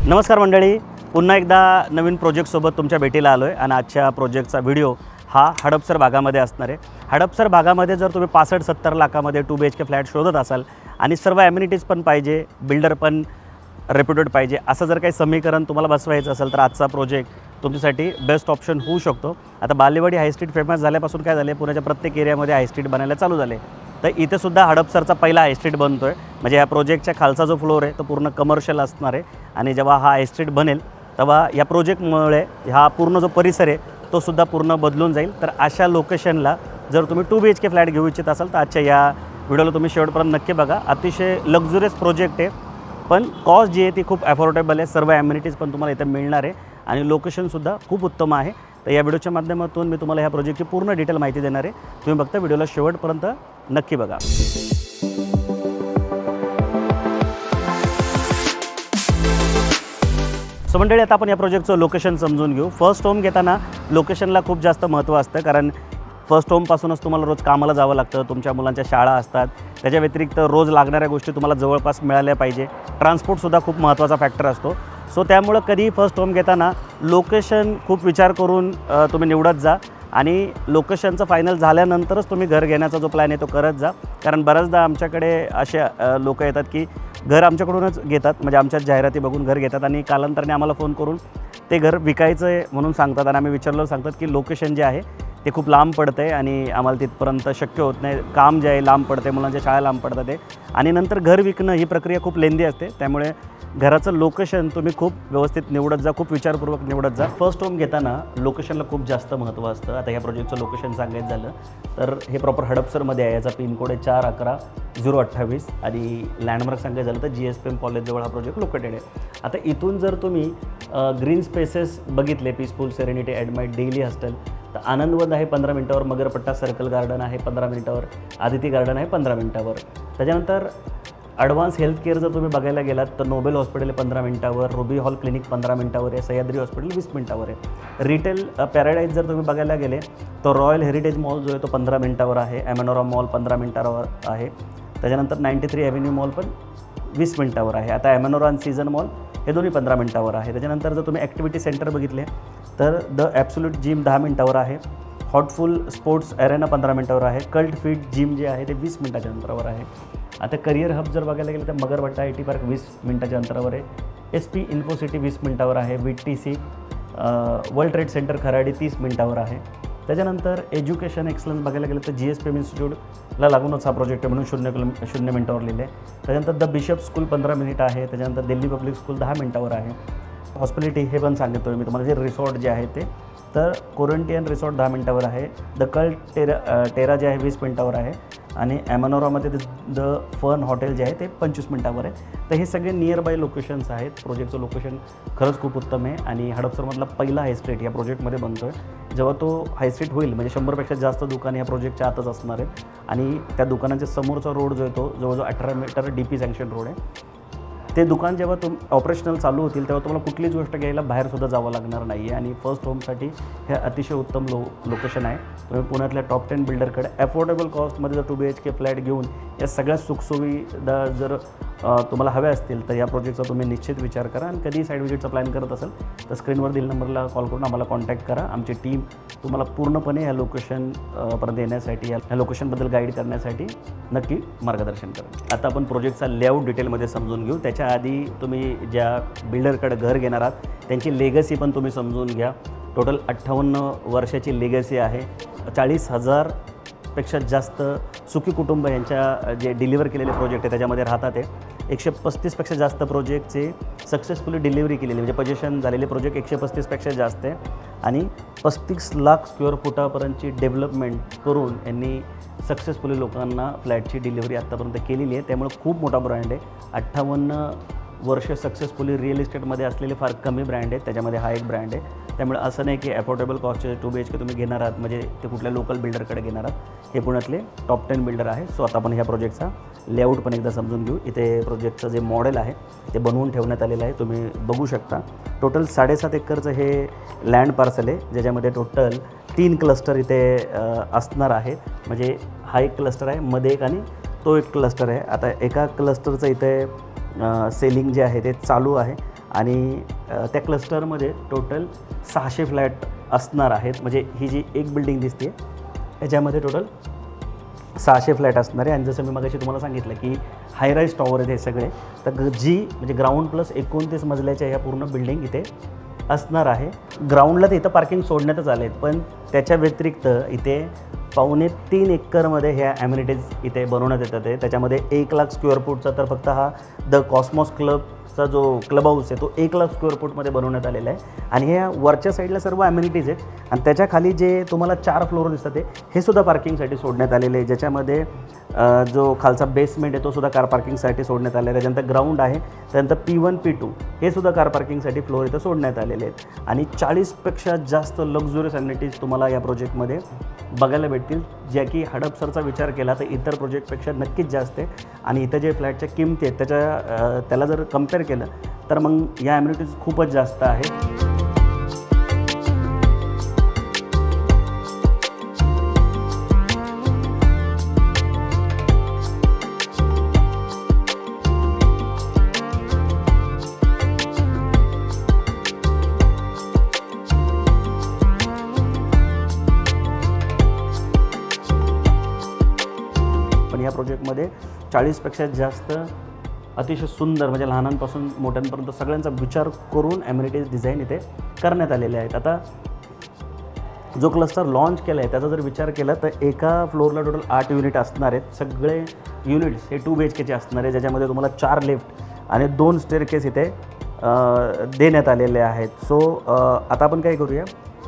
नमस्कार मंडळी, पुन्हा एकदा नवीन प्रोजेक्टसोबत तुमच्या भेटीला आलो आहे आणि आजच्या प्रोजेक्टचा व्हिडिओ हा हडपसर भागामध्ये असणार आहे। हडपसर भागामध्ये जर तुम्ही 65-70 लाखामध्ये 2 BHK फ्लॅट शोधत असाल आणि सर्व ॲम्युनिटीज पण पाहिजे, बिल्डर पण रेप्युटेड पाहिजे, असं जर काही समीकरण तुम्हाला बसवायचं असेल तर आजचा प्रोजेक्ट तुमच्यासाठी बेस्ट ऑप्शन होऊ शकतो। आता बालेवाडी हाय स्ट्रीट फेमस झाल्यापासून काय झाले, पुण्याच्या प्रत्येक एरियामध्ये हाय स्ट्रीट बनायला चालू झाले, तर इथे सुद्धा हडपसरचा पहिला हाय स्ट्रीट बनतो आहे। म्हणजे या प्रोजेक्टच्या खालचा जो फ्लोर आहे तो पूर्ण कमर्शियल असणार आहे आणि जेव्हा हा हाय स्ट्रीट बनेल तेव्हा या प्रोजेक्टमुळे हा पूर्ण जो परिसर आहे तो सुद्धा पूर्ण बदलून जाईल। तर अशा लोकेशनला जर तुम्ही 2 BHK फ्लॅट घेऊ इच्छित असाल तर आजच्या या व्हिडिओला तुम्ही शेवटपर्यंत नक्की बघा। अतिशय लक्झुरियस प्रोजेक्ट आहे, पण कॉस्ट जी आहे ती खूप अफोर्डेबल आहे, सर्व ॲम्युनिटीज पण तुम्हाला इथे मिळणार आहे आणि लोकेशनसुद्धा खूप उत्तम आहे। तर या व्हिडिओच्या माध्यमातून मी तुम्हाला ह्या प्रोजेक्टची पूर्ण डिटेल माहिती देणार आहे, तुम्ही फक्त व्हिडिओला शेवटपर्यंत नक्की बघा। सो मंडळी, आता आपण या प्रोजेक्टचं लोकेशन समजून घेऊ। फर्स्ट होम घेताना लोकेशनला खूप जास्त महत्त्व असतं, कारण फर्स्ट होमपासूनच तुम्हाला रोज कामाला जावं लागतं, तुमच्या मुलांच्या शाळा असतात, त्याच्या व्यतिरिक्त रोज लागणाऱ्या गोष्टी तुम्हाला जवळपास मिळाल्या पाहिजे। ट्रान्सपोर्टसुद्धा खूप महत्त्वाचा फॅक्टर असतो। सो त्यामुळं कधी फर्स्ट होम घेताना लोकेशन खूप विचार करून तुम्ही निवडत जा आणि लोकेशनचं फायनल झाल्यानंतरच तुम्ही घर घेण्याचा जो प्लॅन आहे तो करत जा। कारण बऱ्याचदा आमच्याकडे असे लोक येतात की घर आमच्याकडूनच घेतात, म्हणजे आमच्याच जाहिराती बघून घर घेतात आणि कालांतराने आम्हाला फोन करून ते घर विकायचं आहे म्हणून सांगतात आणि आम्ही विचारलं सांगतात की लोकेशन जे आहे ते खूप लांब पडतं आहे आणि आम्हाला तिथपर्यंत शक्य होत नाही, काम जे आहे लांब पडते, मुलांच्या शाळा लांब पडतात आहे आणि नंतर घर विकणं ही प्रक्रिया खूप लेंदी असते। त्यामुळे घराचं लोकेशन तुम्ही खूप व्यवस्थित निवडत जा, खूप विचारपूर्वक निवडत जा। फर्स्ट होम घेताना लोकेशनला खूप जास्त महत्त्व असतं। आता ह्या प्रोजेक्टचं लोकेशन सांगायचं झालं तर हे प्रॉपर हडपसरमध्ये आहे, याचा पिनकोड आहे 411-028 आणि लँडमार्क सांगायचं झालं तर GSPM कॉलेजजवळ हा प्रोजेक्ट लोकेटेड आहे। आता इथून जर तुम्ही ग्रीन स्पेसेस बघितले, पीसफुल सेरेनिटी ॲडमाइट डेली हॉस्टेल, तर आनंदवन आहे 15 मिनिटावर, मगरपट्टा सर्कल गार्डन आहे 15 मिनिटावर, आदिती गार्डन आहे 15 मिनिटावर। त्याच्यानंतर ॲडव्हान्स हेल्थ केअर जर तुम्ही बघायला गेलात तर नोबेल हॉस्पिटल 15 मिनिटावर, रुबी हॉल क्लिनिक 15 मिनिटावर आहे, सह्याद्री हॉस्पिटल 20 मिनिटावर आहे। रिटेल पॅराडाईज जर तुम्ही बघायला गेले तर रॉयल हेरिटेज मॉल जो आहे तो 15 मिनिटावर आहे, ॲमेनोरा मॉल 15 मिनिटावर आहे, त्याच्यानंतर 93 ॲव्हेन्यू मॉल पण 20 मिनिटावर आहे। आता ॲमेनोरा आणि सीझन मॉल हे दोन्ही 15 मिनिटावर आहे। त्याच्यानंतर जर तुम्ही ॲक्टिव्हिटी सेंटर बघितले तर द ॲब्सोल्यूट जिम 10 मिनिटावर आहे, हॉटफुल स्पोर्ट्स ॲरेना 15 मिनिटावर आहे, कल्ट फिट जिम जे आहे ते 20 मिनिटाच्या अंतरावर आहे। आता करिअर हब जर बघायला गेलं तर मगरपट्टा IT पार्क 20 मिनिटाच्या अंतरावर आहे, SP इन्फोसिटी 20 मिनिटावर आहे, VTC world trade centre Kharadi 30 मिनिटावर आहे। त्याच्यानंतर एज्युकेशन एक्सलन्स बघायला गेलं तर GSPM इन्स्टिट्यूटला लागूनच हा प्रोजेक्ट आहे म्हणून 0 मिनिटावर लिहिले आहे। त्याच्यानंतर द बिशप स्कूल 15 मिनिट आहे, त्याच्यानंतर दिल्ली पब्लिक स्कूल 10 मिनिटावर आहे। हॉस्पिटॅलिटी हे पण सांगतो मी तुम्हाला, जे रिसॉर्ट जे आहे ते तर कोरंटियन रिसॉर्ट 10 मिनिटावर आहे, द कल्ट टेरा जे आहे 20 मिनिटावर आहे आणि ॲमेनोरामध्ये द फन हॉटेल जे आहे ते 25 मिनिटावर आहे। तर हे सगळे नियर बाय लोकेशन्स आहेत। प्रोजेक्टचं लोकेशन खरंच खूप उत्तम आहे आणि हडपसरमधला पहिला हाय स्ट्रीट या प्रोजेक्टमध्ये बनतो आहे। जेव्हा तो हाय स्ट्रीट होईल म्हणजे 100पेक्षा जास्त दुकाने या प्रोजेक्टच्या आतच असणार आहेत आणि त्या दुकानाच्या समोरचा रोड जो आहे तो जवळजवळ 18 मीटर DP सँक्शन रोड आहे। ते दुकान जेव्हा ऑपरेशनल चालू होतील तेव्हा तुम्हाला कुठलीच गोष्ट घ्यायला बाहेरसुद्धा जावं लागणार नाही आहे आणि फर्स्ट होमसाठी हे अतिशय उत्तम लोकेशन आहे। तुम्ही पुण्यातल्या टॉप 10 बिल्डरकडे अफोर्डेबल कॉस्टमध्ये जर 2 BHK फ्लॅट घेऊन या सगळ्या सुखसुविधा जर तुम्हाला हव्या असतील तर या प्रोजेक्टचा तुम्ही निश्चित विचार करा आणि कधी साईड विजिटचा प्लॅन करत असेल तर स्क्रीनवर दिलेल्या नंबरला कॉल करून आम्हाला कॉन्टॅक्ट करा। आमची टीम तुम्हाला पूर्णपणे या लोकेशन पर्यंत येण्यासाठी, या लोकेशनबद्दल गाईड करण्यासाठी नक्की मार्गदर्शन करा। आता आपण प्रोजेक्टचा लेआउट डिटेलमध्ये समजून घेऊ। त्याच्या आधी तुम्ही ज्या बिल्डरकडे घर घेणार आहात त्यांची लेगसी पण तुम्ही समजून घ्या। टोटल 58 वर्षाची लेगसी आहे, 40,000 पेक्षा जास्त सुखी कुटुंब यांच्या जे डिलिव्हर केलेले प्रोजेक्ट आहे त्याच्यामध्ये राहतात आहे। 135पेक्षा जास्त प्रोजेक्टचे सक्सेसफुली डिलिव्हरी केलेली म्हणजे पोझिशन झालेले प्रोजेक्ट 135पेक्षा जास्त आहे आणि 35 लाख स्क्वेअर फुटापर्यंतची डेव्हलपमेंट करून यांनी सक्सेसफुली लोकांना फ्लॅटची डिलिव्हरी आत्तापर्यंत केलेली आहे। त्यामुळे खूप मोठा ब्रँड आहे। 58 वर्ष सक्सेसफुली रिअल इस्टेटमध्ये असलेले फार कमी ब्रँड आहेत, त्याच्यामध्ये हा एक ब्रँड आहे। त्यामुळे असं नाही की अफोर्डेबल कॉस्टचे 2 BHK तुम्ही घेणार आहात म्हणजे ते कुठल्या लोकल बिल्डरकडे घेणार आहात, हे पुण्यातले टॉप 10 बिल्डर आहे। सो आता आपण ह्या प्रोजेक्टचा लेआउट पण एकदा समजून घेऊ। इथे प्रोजेक्टचं जे मॉडेल आहे ते बनवून ठेवण्यात आलेलं आहे, तुम्ही बघू शकता। टोटल 7.5 एकरचं हे लँड पार्सल आहे, ज्याच्यामध्ये टोटल 3 क्लस्टर इथे असणार आहे। म्हणजे हा एक क्लस्टर आहे, मध्ये एक आणि तो एक क्लस्टर आहे। आता एका क्लस्टरचं इथे सेलिंग जे आहे ते चालू आहे आणि त्या क्लस्टरमध्ये टोटल 600 फ्लॅट असणार आहेत. म्हणजे ही जी एक बिल्डिंग दिसते त्याच्यामध्ये टोटल 600 फ्लॅट असणार आहे. आणि जसं मी मगाशी तुम्हाला सांगितलं की हाय राईज टॉवर आहेत हे सगळे, तर जी म्हणजे ग्राउंड प्लस 29 मजल्याच्या ह्या पूर्ण बिल्डिंग इथे असणार आहे. ग्राउंडला तर इथं पार्किंग सोडण्यातच आले आहेत, पण त्याच्या व्यतिरिक्त इथे 2.25 एकरमध्ये ह्या ॲम्युनिटीज इथे बनवण्यात येतात आहे. त्याच्यामध्ये 1 लाख स्क्वेअर फूटचा तर फक्त हा द कॉस्मॉस क्लबचा जो क्लब हाऊस आहे तो 1 लाख स्क्वेअर फूटमध्ये बनवण्यात आलेला आहे. आणि ह्या वरच्या साईडला सर्व ॲम्युनिटीज आहेत आणि त्याच्या खाली जे तुम्हाला 4 फ्लोअर दिसतात हे सुद्धा पार्किंगसाठी सोडण्यात आलेले आहे. ज्याच्यामध्ये जो खालचा बेसमेंट आहे तो सुद्धा कार पार्किंगसाठी सोडण्यात आलेला आहे. त्याच्यानंतर ग्राउंड आहे, त्यानंतर P1 P2 हे सुद्धा कार पार्किंगसाठी फ्लोअर इथं सोडण्यात आलेले आहेत. आणि 40पेक्षा जास्त लक्झुरियस ॲम्युनिटीज तुम्हाला या प्रोजेक्टमध्ये बघायला भेटतील, ज्या की हडपसरचा विचार केला तर इतर प्रोजेक्टपेक्षा नक्कीच जास्त आहे. आणि इथं जे फ्लॅटच्या किमती आहेत त्याला जर कम्पेअर केलं तर मग या ॲम्युनिटीज खूपच जास्त आहेत. पण या प्रोजेक्टमध्ये 40पेक्षा जास्त अतिशय सुंदर म्हणजे लहानांपासून मोठ्यांपर्यंत सगळ्यांचा विचार करून ॲम्युनिटीज डिझाईन इथे करण्यात आलेले आहेत. आता जो क्लस्टर लॉन्च केला आहे त्याचा जर विचार केला तर एका फ्लोअरला टोटल 8 युनिट असणार आहेत. सगळे युनिट्स हे 2 BHKचे असणार आहे, ज्याच्यामध्ये तुम्हाला 4 लिफ्ट आणि 2 स्टेअरकेस इथे देण्यात आलेले आहेत. सो आता आपण काय करूया,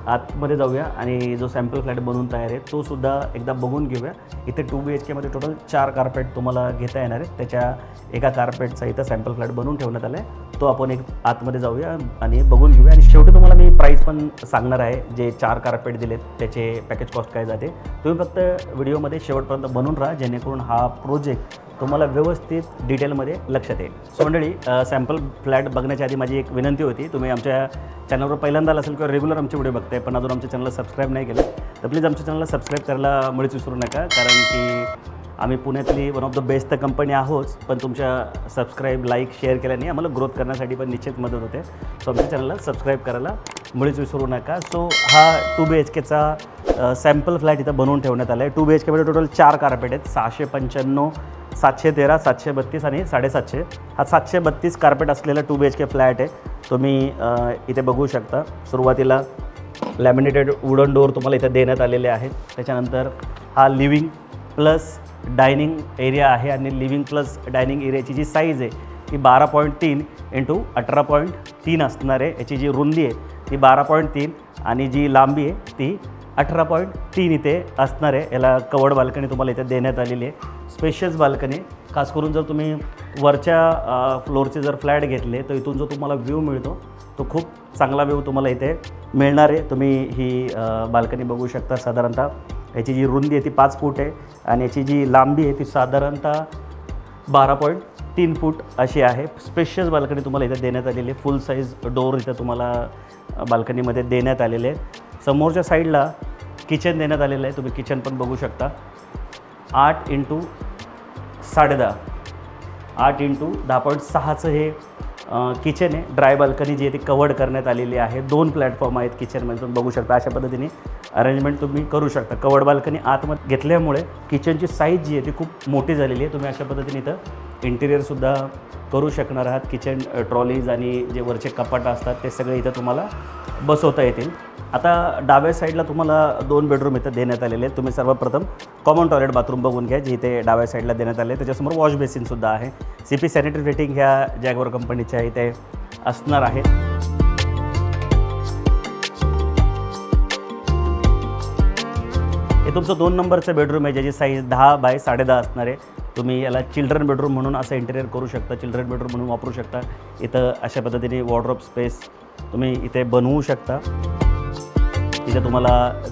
आतमध्ये जाऊया आणि जो सॅम्पल फ्लॅट बनवून तयार आहे तो सुद्धा एकदा बघून घेऊया. इथे 2 BHKमध्ये टोटल 4 कार्पेट तुम्हाला घेता येणार आहेत. त्याच्या एका कार्पेटचा इथं सॅम्पल फ्लॅट बनवून ठेवण्यात आला आहे, तो आपण एक आतमध्ये जाऊया आणि बघून घेऊया. आणि शेवटी तुम्हाला मी प्राईस पण सांगणार आहे, जे 4 कार्पेट दिलेत त्याचे पॅकेज कॉस्ट काय जाते. तुम्ही फक्त व्हिडिओमध्ये शेवटपर्यंत बनून राहा, जेणेकरून हा प्रोजेक्ट तुम्हाला व्यवस्थित डिटेलमध्ये लक्षात येईल. सो मंडळी, सॅम्पल फ्लॅट बघण्याच्या आधी माझी एक विनंती होती, तुम्ही आमच्या चॅनलवर पहिल्यांदा असेल किंवा रेग्युलर आमचे व्हिडिओ बघताय पण अजून आमच्या चॅनलला सबस्क्राईब नाही केलं तर प्लीज आमच्या चॅनलला सबस्क्राईब करायला मुळीच विसरू नका. कारण की आम्ही पुण्यातली वन ऑफ द बेस्ट तर कंपनी आहोत, पण तुमच्या सबस्क्राईब, लाईक, शेअर केल्याने आम्हाला ग्रोथ करण्यासाठी पण निश्चित मदत होते. सो आमच्या चॅनलला सबस्क्राईब करायला मुळीच विसरू नका. सो हा 2 BHKचा सॅम्पल फ्लॅट इथं बनवून ठेवण्यात आला आहे. 2 BHKमध्ये टोटल 4 कार्पेट आहेत, 695, 713, 732 आणि 750. हा 732 कार्पेट असलेला 2 BHK फ्लॅट आहे. तुम्ही इथे बघू शकता. सुरुवातीला लॅमिनेटेड वुडन डोअर तुम्हाला इथे देण्यात आलेले आहेत. त्याच्यानंतर हा लिव्हिंग प्लस डायनिंग एरिया आहे आणि लिव्हिंग प्लस डायनिंग एरियाची जी साईज आहे ती 12.3 × 18.3 असणार आहे. याची जी रुंदी आहे ती 12.3 आणि जी लांबी आहे ती 18.3 इथे असणार आहे. याला कवर्ड बाल्कनी तुम्हाला इथे देण्यात आलेली आहे. स्पेशियस बाल्कनी, खास करून जर तुम्ही वरच्या फ्लोअरचे जर फ्लॅट घेतले तर इथून जो तुम्हाला व्ह्यू मिळतो तो खूप चांगला व्ह्यू तुम्हाला इथे मिळणार आहे. तुम्ही ही बाल्कनी बघू शकता. साधारणतः याची जी रुंदी आहे ती 5 फूट आहे आणि याची जी लांबी आहे ती साधारणतः 12.3 फूट अशी आहे. स्पेशियस बाल्कनी तुम्हाला इथे देण्यात आलेली आहे. फुल साईज डोअर इथं तुम्हाला बाल्कनीमध्ये देण्यात आलेले आहे. समोरच्या साईडला किचन देण्यात आलेलं आहे. तुम्ही किचन पण बघू शकता. 8 × 10.5 8 × 10.6चं हे किचन आहे. ड्राय बाल्कनी जी आहे ती कवर्ड करण्यात आलेली आहे. 2 प्लॅटफॉर्म आहेत किचनमध्ये, तुम्ही बघू शकता. अशा पद्धतीने अरेंजमेंट तुम्ही करू शकता. कवर्ड बाल्कनी आतमध्ये घेतल्यामुळे किचनची साईज जी आहे ती खूप मोठी झालेली आहे. तुम्ही अशा पद्धतीने इथं इंटिरियरसुद्धा करू शकणार आहात. किचन ट्रॉलीज आणि जे वरचे कपाटं असतात ते सगळे इथं तुम्हाला बसवता येतील. आता डाव्या साईडला तुम्हाला 2 बेडरूम इथं देण्यात आलेले आहेत. तुम्ही सर्वप्रथम कॉमन टॉयलेट बाथरूम बघून घ्या, जे इथे डाव्या साईडला देण्यात आले. त्याच्यासमोर वॉश बेसिनसुद्धा आहे. CP सॅनिटरी रेटिंग ह्या जॅगवार कंपनीच्या इथे असणार आहे. हे तुमचं 2 नंबरचं बेडरूम आहे, ज्याची साईज 10 बाय 10.5 असणार आहे. तुम्ही याला चिल्ड्रन बेडरूम म्हणून असं इंटिरियर करू शकता, चिल्ड्रन बेडरूम म्हणून वापरू शकता. इथं अशा पद्धतीने वॉर्डरोब स्पेस तुम्ही इथे बनवू शकता. इथे तुम्हाला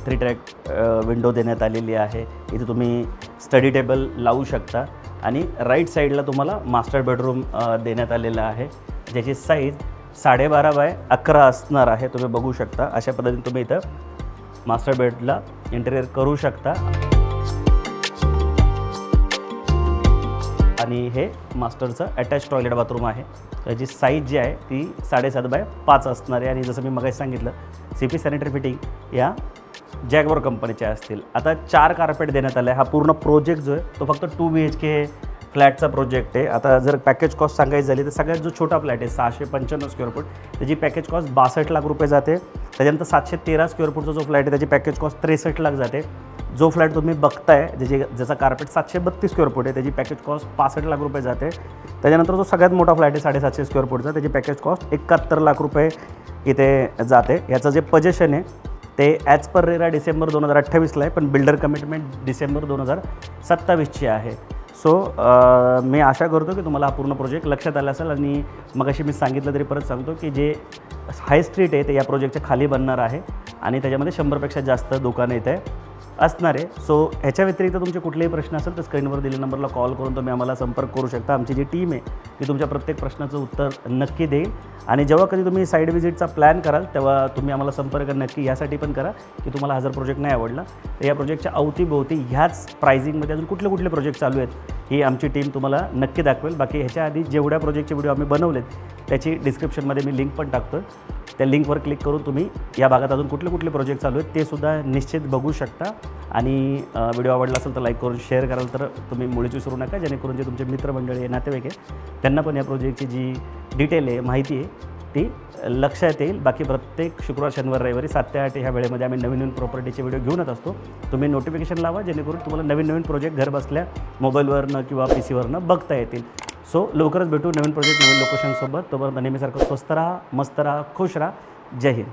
3 ट्रॅक विंडो देण्यात आलेली आहे. इथे तुम्ही स्टडी टेबल लावू शकता आणि राईट साईडला तुम्हाला मास्टर बेडरूम देण्यात आलेला आहे, ज्याची साईज 12.5 बाय 11 असणार आहे. तुम्ही बघू शकता. अशा पद्धतीने तुम्ही इथं मास्टर बेडला इंटिरियर करू शकता. आणि हे मास्टरचं अटॅच टॉयलेट बाथरूम आहे. त्याची साईज जी आहे ती 7.5x5 असणार आहे आणि जसं मी मगाशी सांगितलं CP सॅनिटरी फिटिंग या जॅगवर कंपनीच्या असतील. आता 4 कार्पेट देण्यात आलं आहे. हा पूर्ण प्रोजेक्ट जो आहे तो फक्त 2 BHK फ्लॅटचा प्रोजेक्ट आहे. आता जर पॅकेज कॉस्ट सांगायची झाली तर सगळ्यात जो छोटा फ्लॅट आहे 695 स्क्वेअर फूट त्याची पॅकेज कॉस्ट 62 लाख रुपये जाते. त्याच्यानंतर 713 स्क्वेअर फूटचा जो फ्लॅट आहे त्याची पॅकेज कॉस्ट 63 लाख जाते. जो फ्लॅट तुम्ही बघताय ज्याचा कार्पेट 732 स्क्वेअर फूट आहे त्याची पॅकेज कॉस्ट 65 लाख रुपये जाते. त्याच्यानंतर जो सगळ्यात मोठा फ्लॅट आहे 750 स्क्वेअर फूटचा त्याची पॅकेज कॉस्ट 71 लाख रुपये इथे जाते. याचं जे पजेशन आहे ते ॲज पर रेरा डिसेंबर 2028ला आहे, पण बिल्डर कमिटमेंट डिसेंबर 2027ची आहे. सो मी आशा करतो की तुम्हाला हा पूर्ण प्रोजेक्ट लक्षात आला असेल. आणि मगाशी मी सांगितलं तरी परत सांगतो की जे हाय स्ट्रीट आहे ते या प्रोजेक्टच्या खाली बनणार आहे आणि त्याच्यामध्ये 100पेक्षा जास्त दुकानं इथे असणार आहे. सो ह्याच्या व्यतिरिक्त तुमचे कुठलेही प्रश्न असेल तर स्क्रीनवर दिलेल्या नंबरला कॉल करून तुम्ही आम्हाला संपर्क करू शकता. आमची जी टीम आहे ती तुमच्या प्रत्येक प्रश्नाचं उत्तर नक्की देईल. आणि जेव्हा कधी तुम्ही साईड व्हिजिटचा प्लॅन कराल तेव्हा तुम्ही आम्हाला संपर्क नक्की यासाठी पण करा की तुम्हाला हा जर प्रोजेक्ट नाही आवडला तर या प्रोजेक्टच्या अवतीभोवती ह्याच प्राइसिंगमध्ये अजून कुठले कुठले प्रोजेक्ट चालू आहेत ही आमची टीम तुम्हाला नक्की दाखवेल. बाकी ह्याच्या आधी जेवढ्या प्रोजेक्टचे व्हिडिओ आम्ही बनवलेत त्याची डिस्क्रिप्शनमध्ये मी लिंक पण टाकतो. त्या लिंकवर क्लिक करून तुम्ही या भागात अजून कुठले कुठले प्रोजेक्ट चालू आहेत ते सुद्धा निश्चित बघू शकता. आणि व्हिडिओ आवडला असेल तर लाईक करून शेअर कराल तर तुम्ही मुळीच विसरू नका, जेणेकरून जे तुमचे मित्रमंडळी आहे नातेवाईक आहे त्यांना पण या प्रोजेक्टची जी डिटेल आहे माहिती आहे ती लक्षात येईल. बाकी प्रत्येक शुक्रवार शनिवार रविवारी 7 ते 8 ह्या वेळेमध्ये आम्ही नवीन नवीन प्रॉपर्टीचे व्हिडिओ घेऊनच असतो. तुम्ही नोटिफिकेशन लावा जेणेकरून तुम्हाला नवीन नवीन प्रोजेक्ट घर बसल्या मोबाईलवरनं किंवा PCवरनं बघता येतील. सो लवकरच भेटू नवीन प्रोजेक्ट नवीन लोकेशनसोबत. तोपर्यंत नेहमीसारखं स्वस्त राहा, मस्त राहा, खुश राहा. जय हिंद.